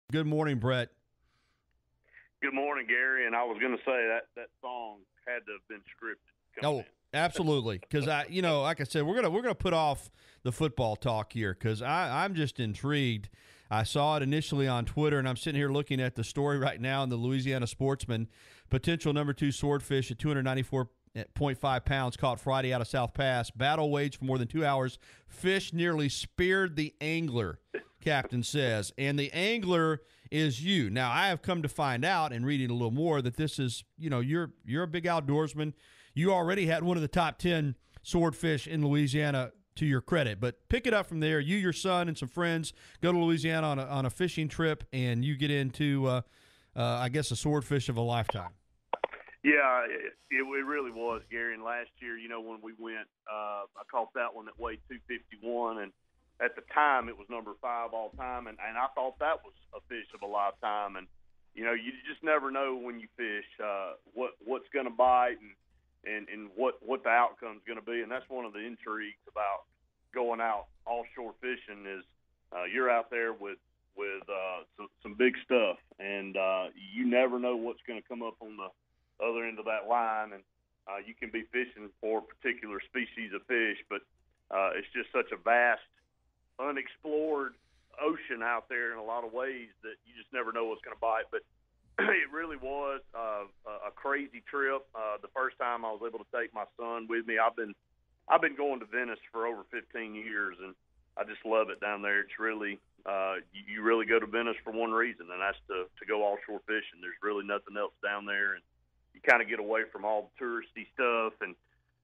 Good morning, Brett. Good morning, Gary. And I was going to say that song had to have been scripted. Oh, absolutely. Because like I said, we're gonna put off the football talk here because I'm just intrigued. I saw it initially on Twitter, and I'm sitting here looking at the story right now in the Louisiana Sportsman. Potential number 2 swordfish at 294.5 pounds caught Friday out of South Pass. Battle waged for more than 2 hours. Fish nearly speared the angler, captain says. And the angler is you. Now, I have come to find out in reading a little more that this is, you're a big outdoorsman. You already had one of the top 10 swordfish in Louisiana, to your credit. But pick it up from there. You, your son, and some friends go to Louisiana on a fishing trip, and you get into, I guess, a swordfish of a lifetime. Yeah, it really was, Gary. And last year, when we went, I caught that one that weighed 251, and at the time it was number 5 all time, and I thought that was a fish of a lifetime. And you just never know when you fish what's going to bite and what the outcome's going to be. And that's one of the intrigues about going out offshore fishing is you're out there with some big stuff, and you never know what's going to come up on the other end of that line. And you can be fishing for a particular species of fish, but it's just such a vast, unexplored ocean out there in a lot of ways that you just never know what's going to bite. But it really was a crazy trip. The first time I was able to take my son with me. I've been going to Venice for over 15 years, and I just love it down there. It's really you really go to Venice for one reason, and that's to go offshore fishing. There's really nothing else down there, and you kind of get away from all the touristy stuff, and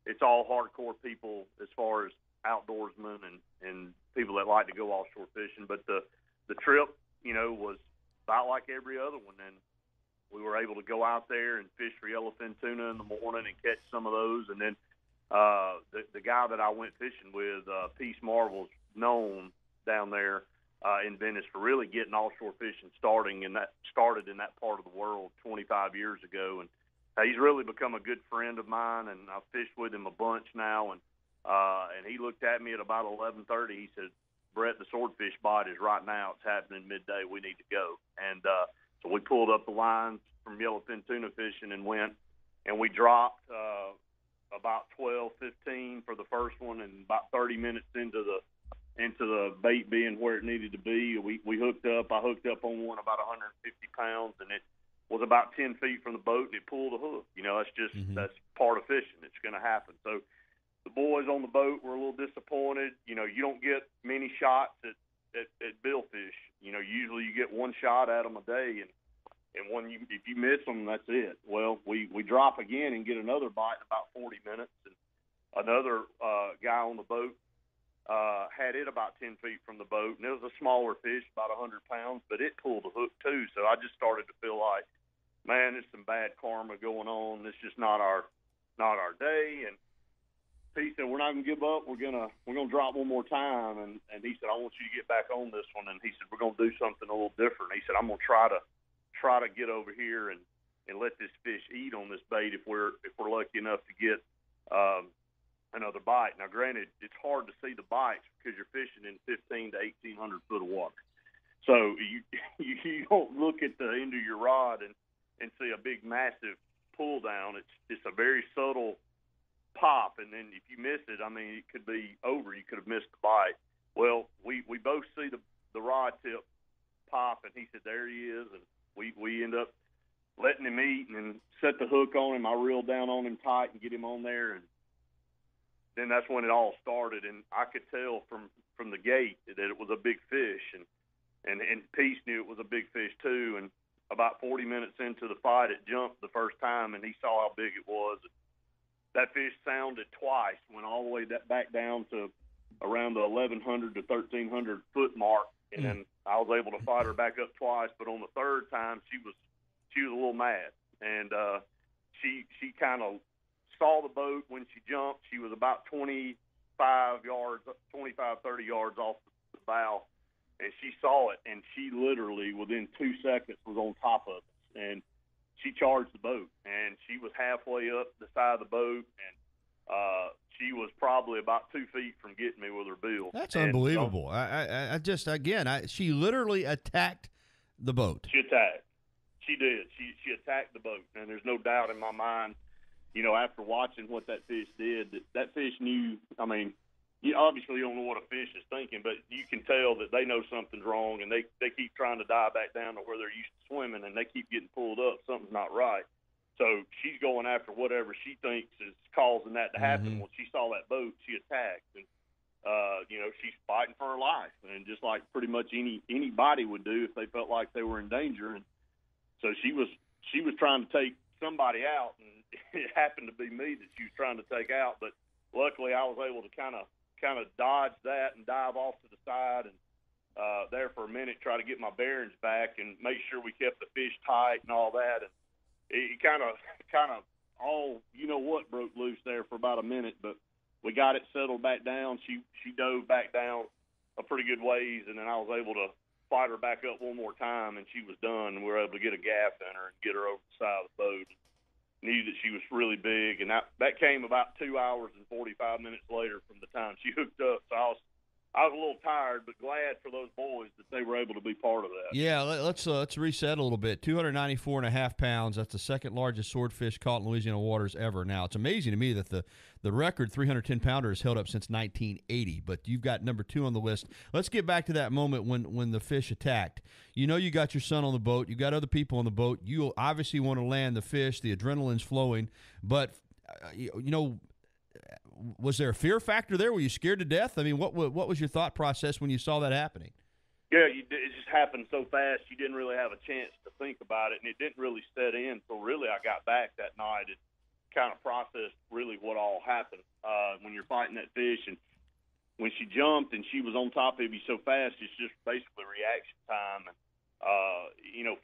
it's all hardcore people as far as outdoorsmen and people that like to go offshore fishing. But the trip, was about like every other one, and we were able to go out there and fish for yellowfin tuna in the morning and catch some of those. And then the guy that I went fishing with, Peace Marvel's known down there in Venice for really getting offshore fishing started in that part of the world 25 years ago. And he's really become a good friend of mine, and I've fished with him a bunch now. And he looked at me at about 11:30. He said, "Brett, the swordfish bite is right now. It's happening midday. We need to go." And so we pulled up the lines from yellowfin tuna fishing and went, and we dropped about 12:15 for the first one, and about 30 minutes into the bait being where it needed to be, we hooked up. I hooked up on one about 150 pounds, and it was about 10 feet from the boat, and it pulled a hook. That's just that's part of fishing. It's going to happen. So the boys on the boat were a little disappointed. You don't get many shots at billfish. Usually you get one shot at them a day, and if you miss them, that's it. Well, we drop again and get another bite in about 40 minutes, and another guy on the boat had it about 10 feet from the boat, and it was a smaller fish, about 100 pounds, but it pulled a hook too. So I just started to feel like, man, there's some bad karma going on. It's just not our day. And he said, "We're not gonna give up. We're gonna drop one more time." And he said, "I want you to get back on this one." And he said, "We're gonna do something a little different." He said, "I'm gonna try to get over here and let this fish eat on this bait if we're lucky enough to get another bite." Now, granted, it's hard to see the bites because you're fishing in 15 to 1,800 foot of water. So you don't look at the end of your rod and see a big, massive pull down. It's a very subtle pop, and then if you miss it, it could be over. You could have missed the bite. Well, we both see the rod tip pop, and he said, "There he is," and we end up letting him eat and set the hook on him. I reeled down on him tight and get him on there, and then that's when it all started. And I could tell from the gate that it was a big fish, and Peace knew it was a big fish too. And about 40 minutes into the fight, it jumped the first time, and he saw how big it was. That fish sounded twice, went all the way back down to around the 1,100 to 1,300 foot mark, and then I was able to fight her back up twice. But on the third time, she was a little mad, and she kind of saw the boat when she jumped. She was about 25, 30 yards off the bow, and she saw it, and she literally within 2 seconds was on top of us, and she charged the boat, and she was halfway up the side of the boat, and she was probably about 2 feet from getting me with her bill. That's unbelievable. I just, again, she literally attacked the boat. She attacked. She did. She attacked the boat, and there's no doubt in my mind, after watching what that fish did, that fish knew. I mean, you obviously don't know what a fish is thinking, but you can tell that they know something's wrong, and they keep trying to dive back down to where they're used to swimming, and they keep getting pulled up. Something's not right. So she's going after whatever she thinks is causing that to happen. When she saw that boat, she attacked, and she's fighting for her life, and just like pretty much anybody would do if they felt like they were in danger. And so she was trying to take somebody out, and it happened to be me that she was trying to take out. But luckily, I was able to kind of dodge that and dive off to the side, and there for a minute try to get my bearings back and make sure we kept the fish tight and all that. And it kind of all broke loose there for about a minute, but we got it settled back down. She dove back down a pretty good ways, and then I was able to fight her back up one more time, and she was done. And we were able to get a gaff in her and get her over the side of the boat. Knew that she was really big, and that came about 2 hours and 45 minutes later from the time she hooked up. So I was a little tired, but glad for those boys that they were able to be part of that. Yeah, let's reset a little bit. 294.5 pounds. That's the second largest swordfish caught in Louisiana waters ever. Now, it's amazing to me that the record 310-pounder is held up since 1980, but you've got number 2 on the list. Let's get back to that moment when the fish attacked. You got your son on the boat. You got other people on the boat. You obviously want to land the fish. The adrenaline's flowing, but was there a fear factor there? Were you scared to death? I mean, what was your thought process when you saw that happening? Yeah, it just happened so fast. You didn't really have a chance to think about it, and it didn't really set in. So really, I got back that night and kind of processed really what all happened when you're fighting that fish. And when she jumped and she was on top of you so fast, it's just basically reaction time. And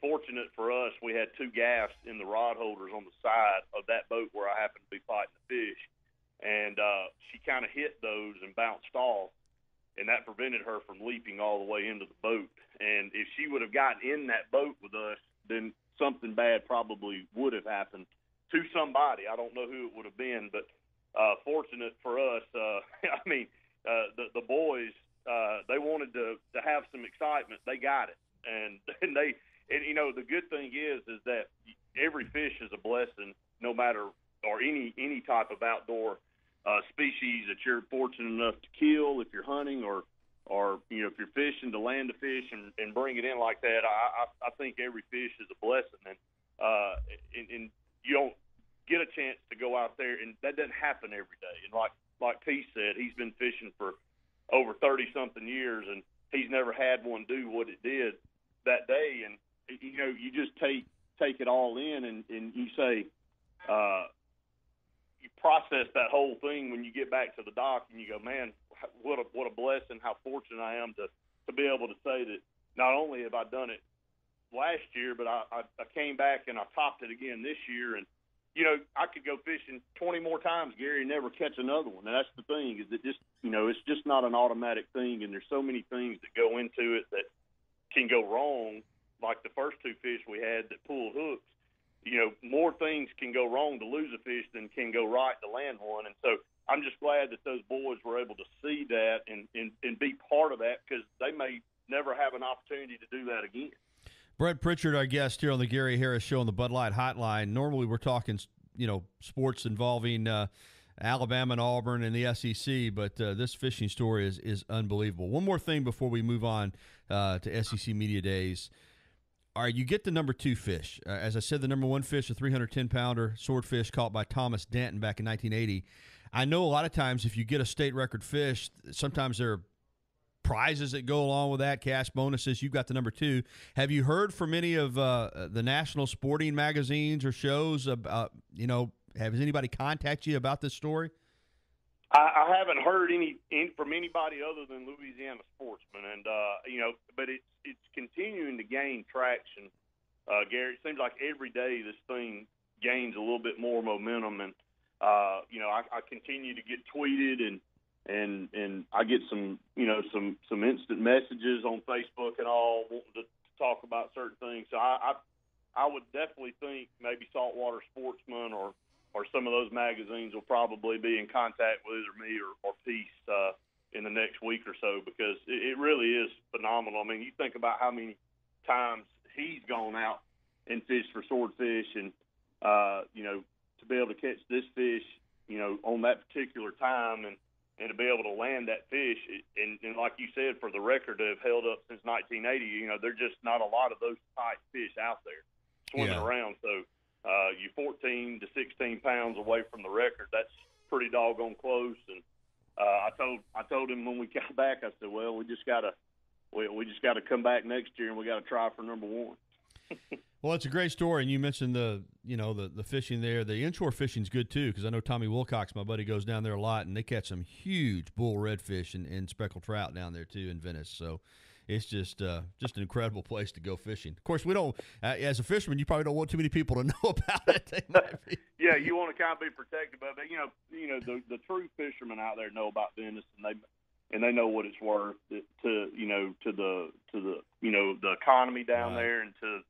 fortunate for us, we had 2 gaffs in the rod holders on the side of that boat where I happened to be fighting the fish. And she kind of hit those and bounced off, and that prevented her from leaping all the way into the boat. And if she would have gotten in that boat with us, then something bad probably would have happened to somebody. I don't know who it would have been, but fortunate for us, the boys, they wanted to have some excitement. They got it. And the good thing is that every fish is a blessing, no matter, or any type of outdoor species that you're fortunate enough to kill, if you're hunting or if you're fishing to land a fish and bring it in like that. I think every fish is a blessing, and you don't get a chance to go out there, and that doesn't happen every day. And like P said, he's been fishing for over 30-something years, and he's never had one do what it did that day. And you just take it all in, and you say, you process that whole thing when you get back to the dock, and you go, man, what a blessing, how fortunate I am to be able to say that not only have I done it last year, but I came back and I topped it again this year. And, I could go fishing 20 more times, Gary, and never catch another one. And that's the thing, is that it's just not an automatic thing, and there's so many things that go into it that can go wrong, like the first 2 fish we had that pulled hooks. More things can go wrong to lose a fish than can go right to land one. And so I'm just glad that those boys were able to see that and be part of that, because they may never have an opportunity to do that again. Brett Pritchard, our guest here on the Gary Harris Show on the Bud Light Hotline. Normally we're talking, sports involving Alabama and Auburn and the SEC, but this fishing story is unbelievable. One more thing before we move on to SEC Media Days. All right, you get the number 2 fish. As I said, the number 1 fish, a 310-pounder swordfish caught by Thomas Danton back in 1980. I know a lot of times if you get a state record fish, sometimes there are prizes that go along with that, cash bonuses. You've got the number 2. Have you heard from any of the national sporting magazines or shows? Has anybody contacted you about this story? I haven't heard any from anybody other than Louisiana Sportsman, and but it's continuing to gain traction. Gary, it seems like every day this thing gains a little bit more momentum, and I continue to get tweeted, and I get some instant messages on Facebook and all wanting to talk about certain things. So I would definitely think maybe Saltwater Sportsman or some of those magazines will probably be in contact with either me or Peace in the next week or so, because it really is phenomenal. I mean, you think about how many times he's gone out and fished for swordfish, and you know, to be able to catch this fish, you know, on that particular time, and to be able to land that fish, and like you said, for the record to have held up since 1980, you know, there's just not a lot of those type fish out there swimming around. So you're 14 to 16 pounds away from the record. That's pretty doggone close. And I told him when we got back, I said, well, we just gotta come back next year, and we got to try for number one. Well, it's a great story, and you mentioned the fishing there. The inshore fishing's good too, because I know Tommy Wilcox, my buddy, goes down there a lot, and they catch some huge bull redfish and speckled trout down there too in Venice. So it's just an incredible place to go fishing. Of course, we don't as a fisherman, you probably don't want too many people to know about it. Yeah, you want to kind of be protective of it. You know the true fishermen out there know about Venice, and they know what it's worth to the economy down there, and to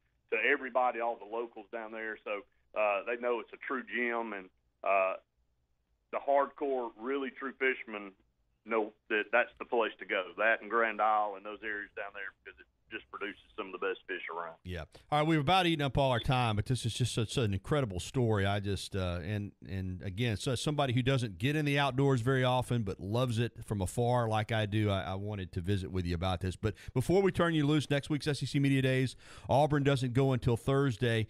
everybody, all the locals down there. So they know it's a true gem, and the hardcore, really true fishermen know that that's the place to go. That and Grand Isle and those areas down there, because it just produces some of the best fish around. Yeah. All right, we've about eaten up all our time, but this is just such an incredible story. I just and again, so somebody who doesn't get in the outdoors very often but loves it from afar like I do, I wanted to visit with you about this. But before we turn you loose, next week's SEC Media Days, Auburn doesn't go until Thursday.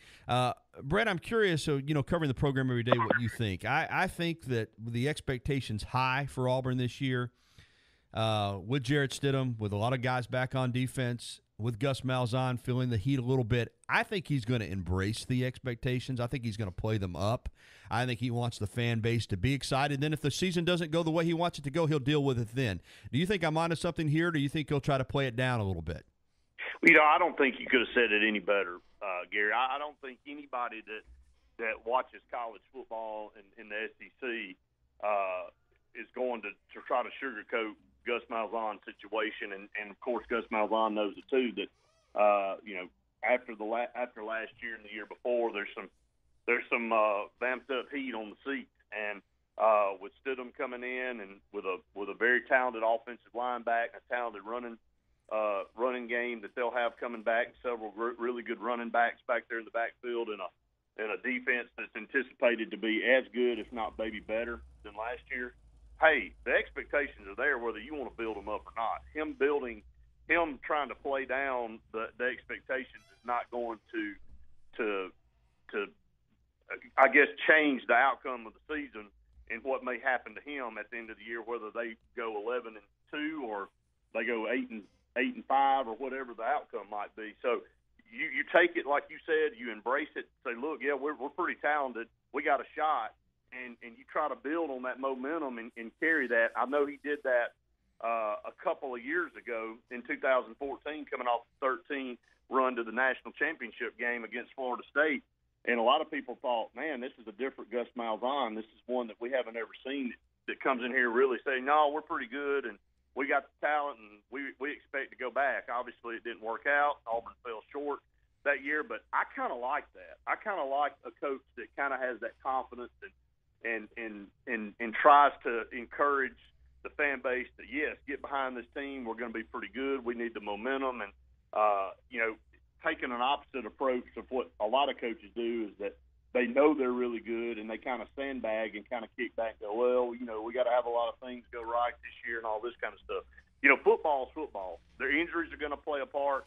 Brett, I'm curious, so, you know, covering the program every day, what you think. I think that the expectation's high for Auburn this year, with Jarrett Stidham, with a lot of guys back on defense, with Gus Malzahn feeling the heat a little bit. I think he's going to embrace the expectations. I think he's going to play them up. I think he wants the fan base to be excited. Then if the season doesn't go the way he wants it to go, he'll deal with it then. Do you think I'm onto something here, or do you think he'll try to play it down a little bit? You know, I don't think you could have said it any better, Gary. I don't think anybody that watches college football in the SEC is going to try to sugarcoat Gus Malzahn's situation, and of course Gus Malzahn knows it too. That you know, after last year and the year before, there's some vamped up heat on the seats, and with Stidham coming in and with a very talented offensive line back, a talented running game that they'll have coming back, several really good running backs back there in the backfield, and a defense that's anticipated to be as good, if not maybe better than last year. Hey, the expectations are there whether you want to build them up or not. Him trying to play down the expectations is not going to I guess change the outcome of the season and what may happen to him at the end of the year, whether they go 11-2 or they go 8-5 or whatever the outcome might be. So you take it like you said, you embrace it, say, look, yeah, we're pretty talented, we got a shot. And you try to build on that momentum and carry that. I know he did that a couple of years ago in 2014, coming off the 13 run to the national championship game against Florida State. And a lot of people thought, man, this is a different Gus Malzahn. This is one that we haven't ever seen that comes in here really saying, no, we're pretty good and we got the talent and we expect to go back. Obviously, it didn't work out. Auburn fell short that year, but I kind of like that. I kind of like a coach that kind of has that confidence and tries to encourage the fan base that, yes, get behind this team. We're going to be pretty good. We need the momentum. And, you know, taking an opposite approach of what a lot of coaches do is that they know they're really good and they kind of sandbag and kind of kick back and go, well, you know, we got to have a lot of things go right this year and all this kind of stuff. You know, football is football. Their injuries are going to play a part.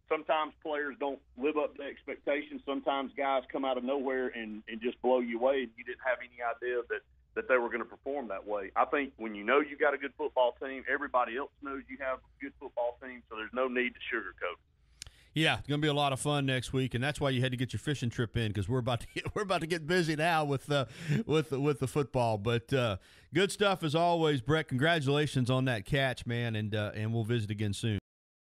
Sometimes players don't live up to expectations. Sometimes guys come out of nowhere and just blow you away, and you didn't have any idea that they were going to perform that way. I think when you know you got a good football team, everybody else knows you have a good football team, so there's no need to sugarcoat. Yeah, it's going to be a lot of fun next week, and that's why you had to get your fishing trip in, because we're about to get busy now with the football. But good stuff as always, Brett. Congratulations on that catch, man, and we'll visit again soon.